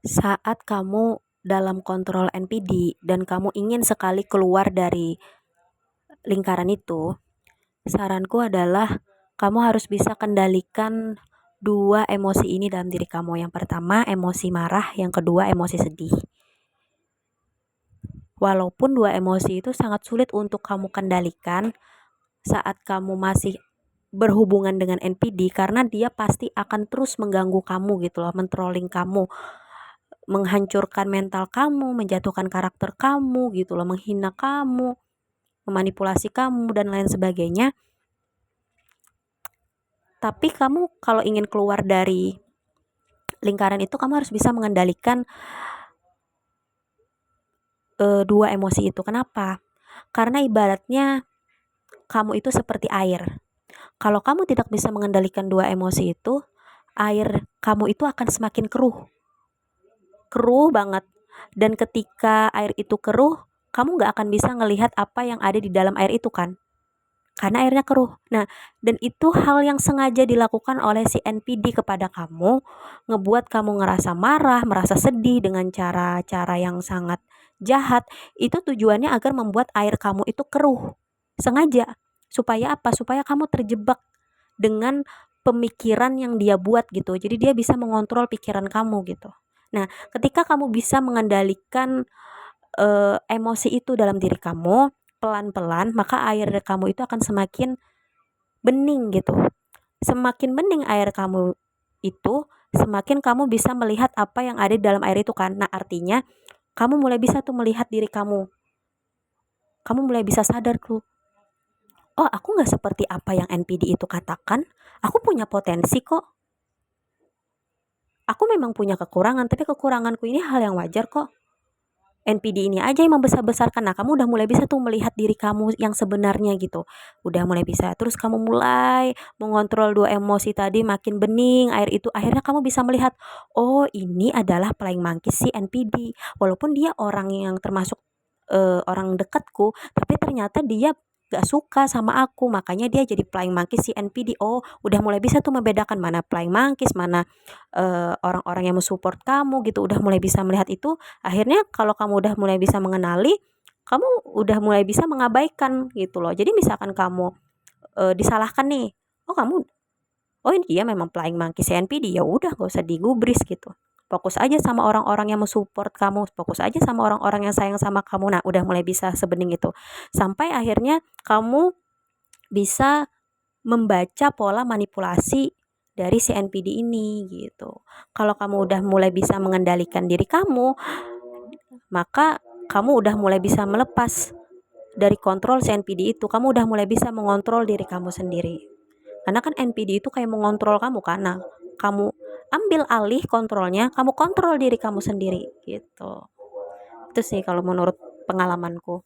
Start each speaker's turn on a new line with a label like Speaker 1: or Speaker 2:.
Speaker 1: Saat kamu dalam kontrol NPD dan kamu ingin sekali keluar dari lingkaran itu, saranku adalah kamu harus bisa kendalikan dua emosi ini dalam diri kamu. Yang pertama emosi marah, yang kedua emosi sedih. Walaupun dua emosi itu sangat sulit untuk kamu kendalikan saat kamu masih berhubungan dengan NPD, karena dia pasti akan terus mengganggu kamu gitu loh, mentrolling kamu, menghancurkan mental kamu, menjatuhkan karakter kamu gitu loh, menghina kamu, memanipulasi kamu dan lain sebagainya. Tapi kamu kalau ingin keluar dari lingkaran itu, kamu harus bisa mengendalikan dua emosi itu. Kenapa? Karena ibaratnya kamu itu seperti air. Kalau kamu tidak bisa mengendalikan dua emosi itu, air kamu itu akan semakin keruh. Keruh banget. Dan ketika air itu keruh, kamu gak akan bisa ngelihat apa yang ada di dalam air itu kan. Karena airnya keruh. Nah, dan itu hal yang sengaja dilakukan oleh si NPD kepada kamu, ngebuat kamu ngerasa marah, merasa sedih dengan cara-cara yang sangat jahat. Itu tujuannya agar membuat air kamu itu keruh. Sengaja. Supaya apa? Supaya kamu terjebak dengan pemikiran yang dia buat gitu. Jadi dia bisa mengontrol pikiran kamu gitu. Nah, ketika kamu bisa mengendalikan emosi itu dalam diri kamu, pelan-pelan, maka air kamu itu akan semakin bening gitu. Semakin bening air kamu itu, semakin kamu bisa melihat apa yang ada di dalam air itu kan. Nah, artinya kamu mulai bisa tuh melihat diri kamu. Kamu mulai bisa sadar tuh, oh aku gak seperti apa yang NPD itu katakan. Aku punya potensi kok. Aku memang punya kekurangan, tapi kekuranganku ini hal yang wajar kok. NPD ini aja yang membesar-besarkan. Nah, kamu udah mulai bisa tuh melihat diri kamu yang sebenarnya gitu. Udah mulai bisa. Terus kamu mulai mengontrol dua emosi tadi, makin bening air itu. Akhirnya kamu bisa melihat, oh ini adalah flying monkey si NPD. Walaupun dia orang yang termasuk orang dekatku, tapi ternyata dia gak suka sama aku, makanya dia jadi flying monkey si NPD. Oh, udah mulai bisa tuh membedakan mana flying monkeys, mana orang-orang yang mensupport kamu gitu. Udah mulai bisa melihat itu. Akhirnya kalau kamu udah mulai bisa mengenali, kamu udah mulai bisa mengabaikan gitu loh. Jadi misalkan kamu disalahkan nih, oh kamu, oh ini dia memang flying monkey si NPD, ya udah gak usah digubris gitu. Fokus aja sama orang-orang yang mensupport kamu, fokus aja sama orang-orang yang sayang sama kamu. Nah, udah mulai bisa sebening itu. Sampai akhirnya kamu bisa membaca pola manipulasi dari si NPD ini gitu. Kalau kamu udah mulai bisa mengendalikan diri kamu, maka kamu udah mulai bisa melepas dari kontrol si NPD itu. Kamu udah mulai bisa mengontrol diri kamu sendiri. Karena kan NPD itu kayak mengontrol kamu kan. Nah, kamu ambil alih kontrolnya, kamu kontrol diri kamu sendiri gitu. Itu sih kalau menurut pengalamanku.